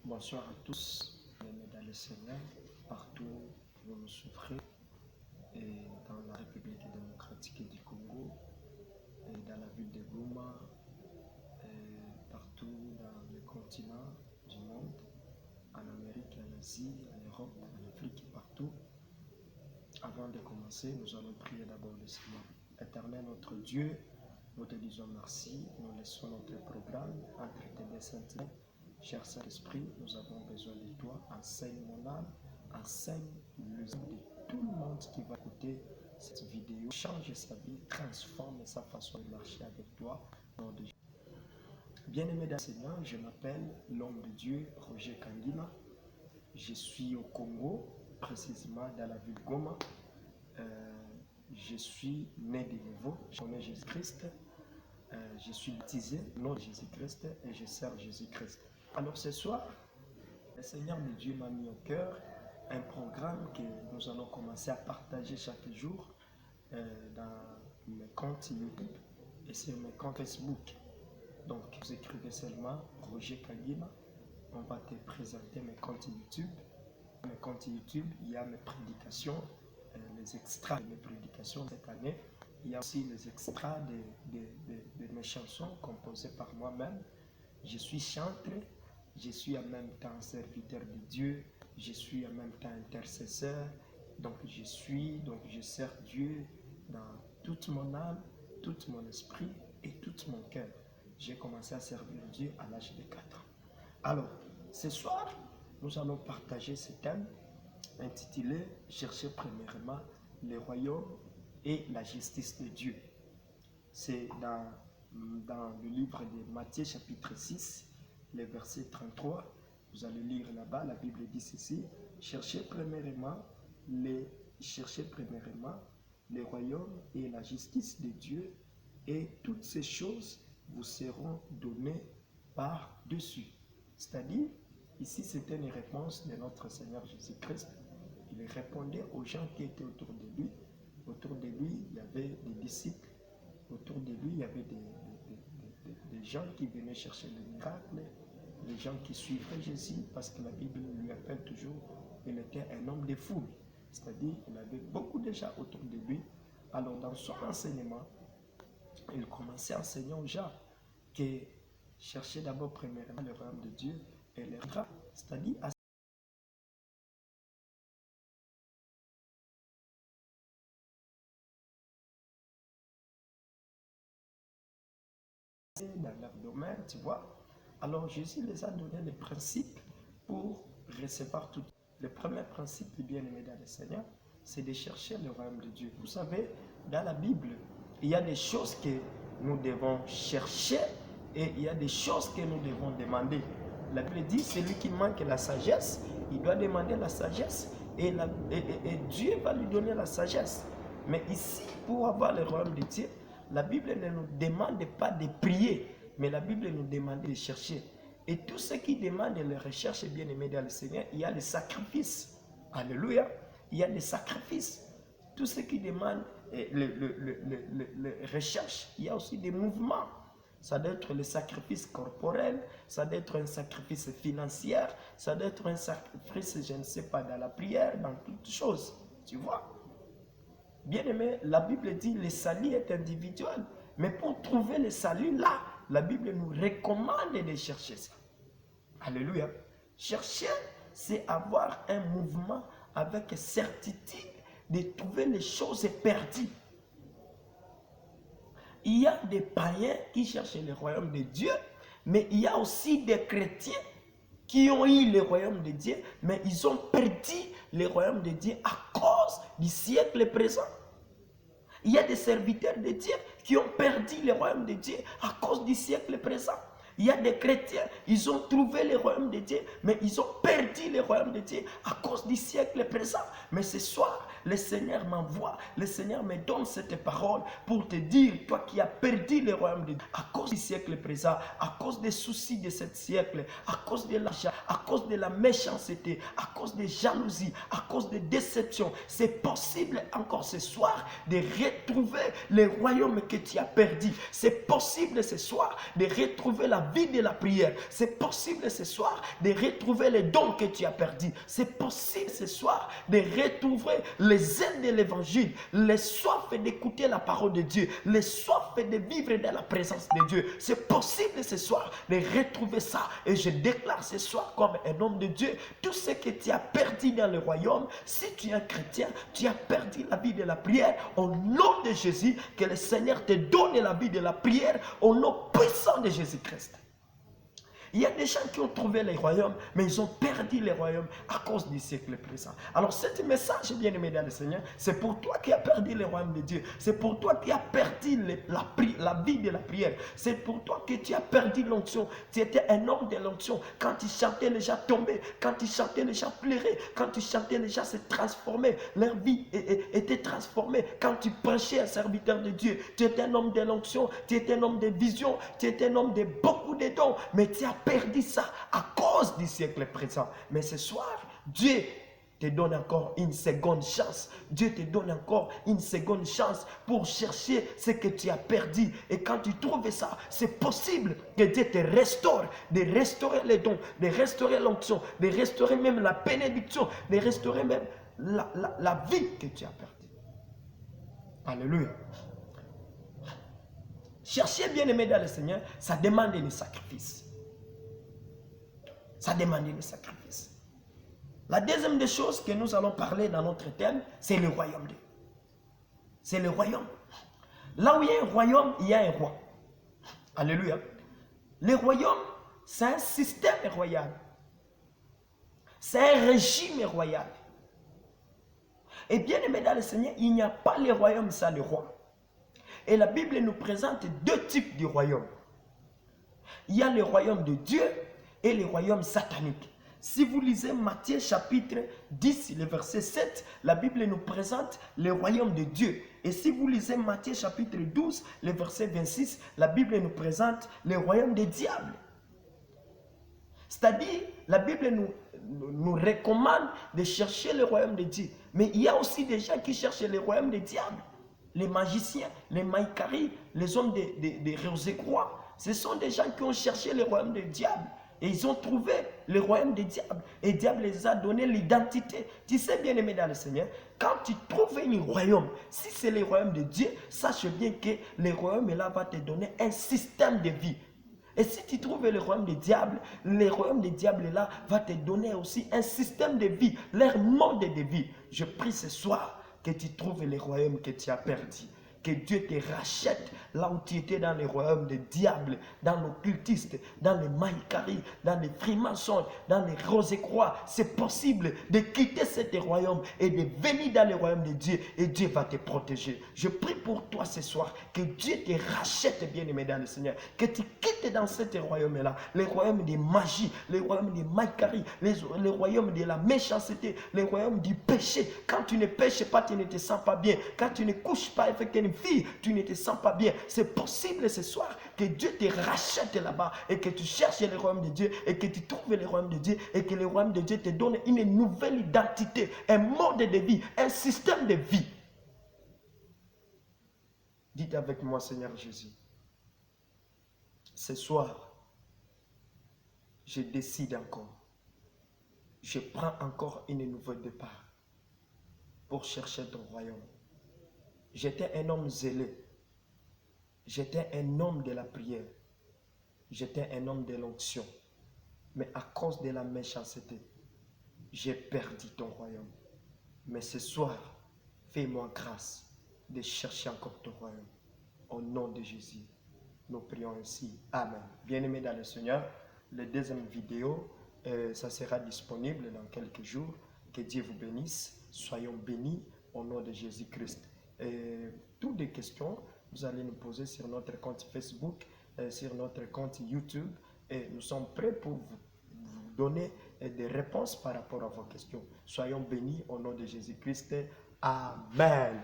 Bonsoir à tous, bien-aimés dans le Seigneur, partout où vous nous souffrez, et dans la République démocratique du Congo, et dans la ville de Goma, et partout dans les continents du monde, en Amérique, en Asie, en Europe, en Afrique, partout. Avant de commencer, nous allons prier d'abord le Seigneur. Éternel notre Dieu, nous te disons merci, nous laissons notre programme entre tes mains saintes. Cher Saint-Esprit, nous avons besoin de toi. Enseigne mon âme, enseigne le de tout le monde qui va écouter cette vidéo. Change sa vie, transforme sa façon de marcher avec toi. Bien-aimé dans le Seigneur, je m'appelle l'homme de Dieu, Roger Kangina. Je suis au Congo, précisément dans la ville Goma. Je suis né de nouveau, je connais Jésus-Christ. Je suis baptisé au nom de Jésus-Christ et je sers Jésus-Christ. Alors ce soir, le Seigneur de Dieu m'a mis au cœur un programme que nous allons commencer à partager chaque jour dans mes comptes YouTube et sur mes comptes Facebook. Donc vous écrivez seulement Roger Kangina, on va te présenter mes comptes YouTube. Mes comptes YouTube, il y a mes prédications, les extraits de mes prédications cette année. Il y a aussi les extraits de mes chansons composées par moi-même. Je suis chanteur, je suis en même temps serviteur de Dieu, je suis en même temps intercesseur. Donc je sers Dieu dans toute mon âme, tout mon esprit et tout mon cœur. J'ai commencé à servir Dieu à l'âge de 4 ans. Alors, ce soir, nous allons partager ce thème intitulé « Chercher premièrement le royaume et la justice de Dieu ». C'est dans le livre de Matthieu chapitre 6, le verset 33. Vous allez lire là-bas, la Bible dit ceci: « Cherchez premièrement le royaume et la justice de Dieu, et toutes ces choses vous seront données par-dessus. » C'est-à-dire, ici c'était une réponse de notre Seigneur Jésus-Christ. Il répondait aux gens qui étaient autour de lui. Autour de lui, il y avait des disciples. Autour de lui, il y avait des gens qui venaient chercher les miracles, les gens qui suivaient Jésus, parce que la Bible lui appelle toujours, il était un homme de foule. C'est-à-dire qu'il avait beaucoup de gens autour de lui. Alors dans son enseignement, il commençait à enseigner aux gens que chercher d'abord premièrement le royaume de Dieu et les droits, c'est-à-dire dans leur domaine, tu vois. Alors Jésus les a donné les principes pour recevoir tout. Le premier principe, bien-aimé dans le Seigneur, c'est de chercher le royaume de Dieu. Vous savez, dans la Bible, il y a des choses que nous devons chercher et il y a des choses que nous devons demander. La Bible dit, celui qui manque la sagesse, il doit demander la sagesse et Dieu va lui donner la sagesse. Mais ici, pour avoir le royaume de Dieu, la Bible ne nous demande pas de prier, mais la Bible nous demande de chercher. Et tous ceux qui demandent les recherches, bien aimés dans le Seigneur, il y a les sacrifices. Alléluia. Il y a des sacrifices. Tous ceux qui demandent les recherches, il y a aussi des mouvements. Ça doit être le sacrifice corporel, ça doit être un sacrifice financier, ça doit être un sacrifice, je ne sais pas, dans la prière, dans toutes choses. Tu vois? Bien aimé, la Bible dit le salut est individuel. Mais pour trouver le salut là, la Bible nous recommande de chercher ça. Alléluia. Chercher, c'est avoir un mouvement avec certitude de trouver les choses perdues. Il y a des païens qui cherchent le royaume de Dieu, mais il y a aussi des chrétiens qui ont eu le royaume de Dieu, mais ils ont perdu le royaume de Dieu à cause du siècle présent. Il y a des serviteurs de Dieu qui ont perdu le royaume de Dieu à cause du siècle présent. Il y a des chrétiens, ils ont trouvé le royaume de Dieu, mais ils ont perdu le royaume de Dieu à cause du siècle présent. Mais ce soir, le Seigneur m'envoie, le Seigneur me donne cette parole pour te dire, toi qui as perdu le royaume de Dieu à cause du siècle présent, à cause des soucis de ce siècle, à cause de l'achat, à cause de la méchanceté, à cause de jalousie, à cause de déception, c'est possible encore ce soir de retrouver le royaume que tu as perdu. C'est possible ce soir de retrouver la vie de la prière. C'est possible ce soir de retrouver les dons que tu as perdus. C'est possible ce soir de retrouver les aides de l'évangile, les soifs d'écouter la parole de Dieu, les soifs de vivre dans la présence de Dieu. C'est possible ce soir de retrouver ça. Et je déclare ce soir comme un homme de Dieu, tout ce que tu as perdu dans le royaume, si tu es un chrétien, tu as perdu la vie de la prière. Au nom de Jésus, que le Seigneur te donne la vie de la prière au nom puissant de Jésus-Christ. Il y a des gens qui ont trouvé les royaumes, mais ils ont perdu les royaumes à cause du siècle présent. Alors, ce message, bien aimé dans le Seigneur, c'est pour toi qui as perdu les royaumes de Dieu. C'est pour toi qui as perdu la vie de la prière. C'est pour toi que tu as perdu l'onction. Tu étais un homme de l'onction. Quand tu chantais, les gens tombaient. Quand tu chantais, les gens pleuraient. Quand tu chantais, les gens se transformaient. Leur vie était transformée. Quand tu prêchais un serviteur de Dieu, tu étais un homme de l'onction. Tu étais un homme de vision. Tu étais un homme de beaucoup de dons. Mais tu as perdu ça à cause du siècle présent. Mais ce soir, Dieu te donne encore une seconde chance. Dieu te donne encore une seconde chance pour chercher ce que tu as perdu. Et quand tu trouves ça, c'est possible que Dieu te restaure, de restaurer les dons, de restaurer l'onction, de restaurer même la bénédiction, de restaurer même la vie que tu as perdue. Alléluia. Chercher bien aimé dans le Seigneur, ça demande des sacrifices. Ça demande le sacrifice. La deuxième des choses que nous allons parler dans notre thème, c'est le royaume de Dieu. C'est le royaume. Là où il y a un royaume, il y a un roi. Alléluia. Le royaume, c'est un système royal. C'est un régime royal. Et bien aimé dans le Seigneur, il n'y a pas le royaume sans le roi. Et la Bible nous présente deux types de royaumes. Il y a le royaume de Dieu et le royaume satanique. Si vous lisez Matthieu chapitre 10, le verset 7, la Bible nous présente le royaume de Dieu. Et si vous lisez Matthieu chapitre 12, le verset 26, la Bible nous présente le royaume des diables. C'est-à-dire, la Bible nous recommande de chercher le royaume de Dieu. Mais il y a aussi des gens qui cherchent le royaume des diables. Les magiciens, les maïkaris, les hommes de Rosé-Croix. Ce sont des gens qui ont cherché le royaume des diables. Et ils ont trouvé le royaume des diables. Et le diable les a donné l'identité. Tu sais, bien aimé dans le Seigneur, quand tu trouves un royaume, si c'est le royaume de Dieu, sache bien que le royaume là va te donner un système de vie. Et si tu trouves le royaume des diables, le royaume des diables là va te donner aussi un système de vie, leur mode de vie. Je prie ce soir que tu trouves le royaume que tu as perdu. Que Dieu te rachète là où tu étais dans le royaume des diables, dans l'occultiste, dans les maïkaris, dans les frimaçons, dans les rosé-croix. C'est possible de quitter ce royaume et de venir dans le royaume de Dieu et Dieu va te protéger. Je prie pour toi ce soir que Dieu te rachète, bien aimé dans le Seigneur, que tu quittes dans ce royaume-là, le royaume des magies, le royaume des maïkaris, le royaume de la méchanceté, le royaume du péché. Quand tu ne pêches pas, tu ne te sens pas bien. Quand tu ne couches pas avec une fille, tu ne te sens pas bien. C'est possible ce soir que Dieu te rachète là-bas et que tu cherches le royaume de Dieu et que tu trouves le royaume de Dieu et que le royaume de Dieu te donne une nouvelle identité, un mode de vie, un système de vie. Dites avec moi, Seigneur Jésus, ce soir, je décide encore, je prends encore une nouvelle départ pour chercher ton royaume. J'étais un homme zélé. J'étais un homme de la prière. J'étais un homme de l'onction. Mais à cause de la méchanceté, j'ai perdu ton royaume. Mais ce soir, fais-moi grâce de chercher encore ton royaume. Au nom de Jésus, nous prions ainsi. Amen. Bien-aimés dans le Seigneur, la deuxième vidéo, ça sera disponible dans quelques jours. Que Dieu vous bénisse. Soyons bénis au nom de Jésus-Christ. Toutes les questions, vous allez nous poser sur notre compte Facebook, sur notre compte YouTube. Et nous sommes prêts pour vous donner des réponses par rapport à vos questions. Soyons bénis au nom de Jésus-Christ. Amen.